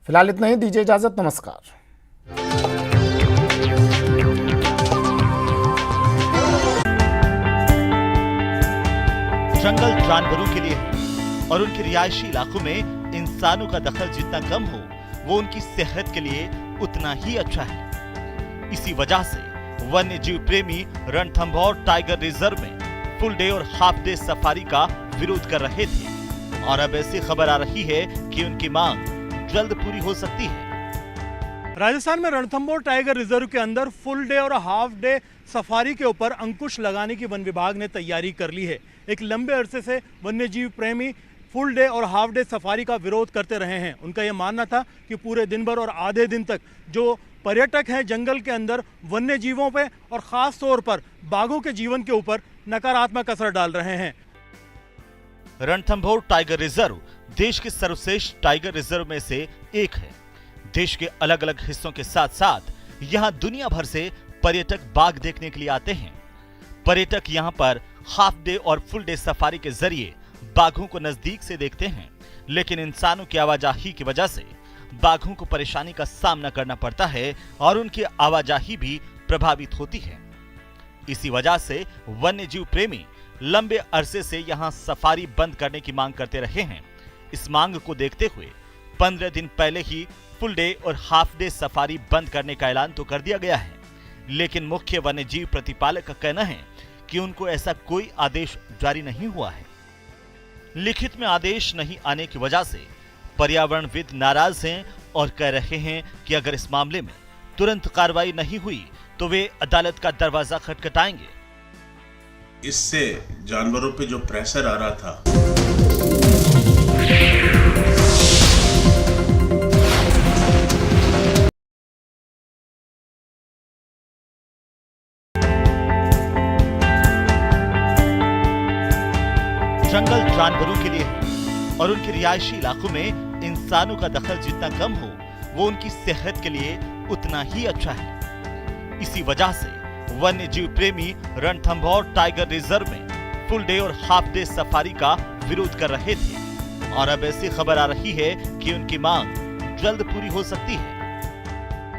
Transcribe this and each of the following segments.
फिलहाल इतना ही, दीजिए इजाजत, नमस्कार। जंगल जानवरों के लिए है और उनके रिहायशी इलाकों में इंसानों का दखल जितना कम हो वो उनकी सेहत के लिए उतना ही अच्छा है। इसी वजह से वन्य जीव प्रेमी रणथंभौर टाइगर रिजर्व में फुल डे और हाफ डे सफारी का विरोध कर रहे थे और अब ऐसी खबर आ रही है कि उनकी मांग जल्द पूरी हो सकती है। राजस्थान में रणथंभौर टाइगर रिजर्व के अंदर फुल डे और हाफ डे सफारी के ऊपर अंकुश लगाने की वन विभाग ने तैयारी कर ली है। एक लंबे अरसे से वन्यजीव प्रेमी फुल डे और हाफ डे सफारी का विरोध करते रहे हैं। उनका यह मानना था कि पूरे दिन भर और आधे दिन तक जो पर्यटक हैं जंगल के अंदर वन्य जीवों पे और ख़ास तौर पर बाघों के जीवन के ऊपर नकारात्मक असर डाल रहे हैं। रणथंभौर टाइगर रिजर्व देश के सर्वश्रेष्ठ टाइगर रिजर्व में से एक है। देश के अलग अलग हिस्सों के साथ साथ यहाँ दुनिया भर से पर्यटक बाघ देखने के लिए आते हैं। पर्यटक यहाँ पर हाफ डे और फुल डे सफारी के जरिए बाघों को नजदीक से देखते हैं, लेकिन इंसानों की आवाजाही की वजह से बाघों को परेशानी का सामना करना पड़ता है और उनकी आवाजाही भी प्रभावित होती है। इसी वजह से वन्य जीव प्रेमी लंबे अरसे से यहाँ सफारी बंद करने की मांग करते रहे हैं। इस मांग को देखते हुए 15 दिन पहले ही फुल डे और हाफ डे सफारी बंद करने का ऐलान तो कर दिया गया है, लेकिन मुख्य वन्य जीव प्रतिपालक का कहना है कि उनको ऐसा कोई आदेश जारी नहीं हुआ है। लिखित में आदेश नहीं आने की वजह से पर्यावरणविद नाराज हैं और कह रहे हैं कि अगर इस मामले में तुरंत कार्रवाई नहीं हुई तो वे अदालत का दरवाजा खटखटाएंगे। इससे जानवरों पे जो प्रेशर आ रहा था जंगल जानवरों के लिए है और उनके रिहायशी इलाकों में इंसानों का दखल जितना कम हो वो उनकी सेहत के लिए उतना ही अच्छा है। इसी वजह से वन्य जीव प्रेमी रणथंभौर टाइगर रिजर्व में फुल डे और हाफ डे सफारी का विरोध कर रहे थे और अब ऐसी खबर आ रही है कि उनकी मांग जल्द पूरी हो सकती है।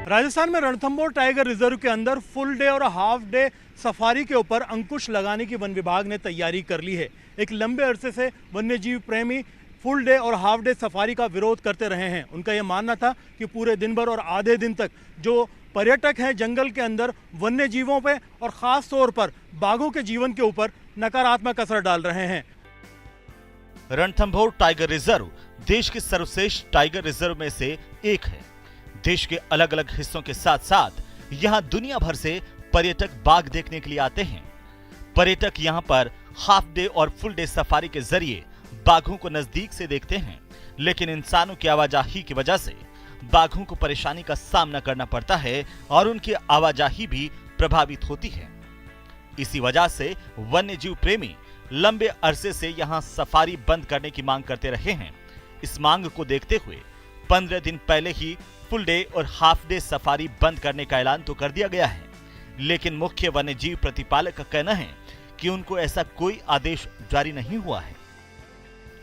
राजस्थान में रणथंभौर टाइगर रिजर्व के अंदर फुल डे और हाफ डे सफारी के ऊपर अंकुश लगाने की वन विभाग ने तैयारी कर ली है। एक लंबे अरसे से वन्यजीव प्रेमी फुल डे और हाफ डे सफारी का विरोध करते रहे हैं। उनका यह मानना था कि पूरे दिन भर और आधे दिन तक जो पर्यटक हैं जंगल के अंदर वन्य जीवों पे और ख़ास तौर पर बाघों के जीवन के ऊपर नकारात्मक असर डाल रहे हैं। रणथंभौर टाइगर रिजर्व देश के सर्वश्रेष्ठ टाइगर रिजर्व में से एक है। देश के अलग अलग हिस्सों के साथ साथ यहाँ दुनिया भर से पर्यटक बाघ देखने के लिए आते हैं। पर्यटक यहाँ पर हाफ डे और फुल डे सफारी के जरिए बाघों को नजदीक से देखते हैं, लेकिन इंसानों की आवाजाही की वजह से बाघों को परेशानी का सामना करना पड़ता है और उनकी आवाजाही भी प्रभावित होती है। इसी वजह से वन्य जीव प्रेमी लंबे अरसे से यहाँ सफारी बंद करने की मांग करते रहे हैं। इस मांग को देखते हुए 15 दिन पहले ही फुल डे और हाफ डे सफारी बंद करने का ऐलान तो कर दिया गया है, लेकिन मुख्य वन्य जीव प्रतिपालक का कहना है कि उनको ऐसा कोई आदेश जारी नहीं हुआ है।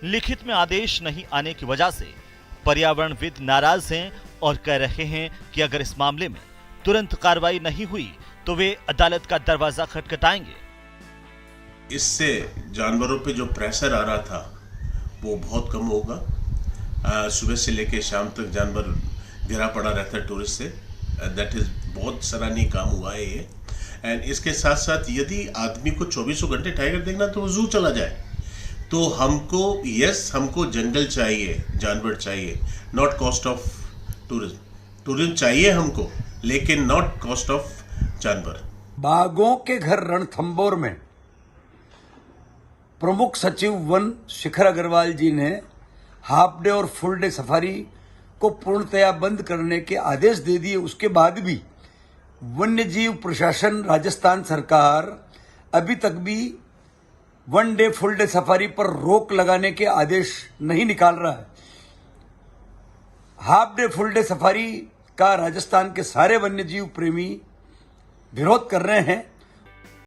लिखित में आदेश नहीं आने की वजह से पर्यावरणविद नाराज हैं और कह रहे हैं कि अगर इस मामले में तुरंत कार्रवाई नहीं हुई तो वे अदालत का दरवाजा खटखटाएंगे। इससे जानवरों पे जो प्रेशर आ रहा था वो बहुत कम होगा। सुबह से लेके शाम तक जानवर घिरा पड़ा रहता है टूरिस्ट से। दैट इज बहुत सराहनीय काम हुआ है ये। एंड इसके साथ साथ यदि आदमी को 24 घंटे टाइगर देखना तो वो जू चला जाए। तो हमको जंगल चाहिए, जानवर चाहिए, not cost of tourism. Tourism चाहिए हमको, लेकिन नॉट कॉस्ट ऑफ जानवर। बाघों के घर रणथंभौर में प्रमुख सचिव वन शिखर अग्रवाल जी ने हाफ डे और फुल डे सफारी को पूर्णतया बंद करने के आदेश दे दिए। उसके बाद भी वन्यजीव प्रशासन राजस्थान सरकार अभी तक भी one day full day safari पर रोक लगाने के आदेश नहीं निकाल रहा है। Half day full day safari का राजस्थान के सारे वन्यजीव प्रेमी विरोध कर रहे हैं।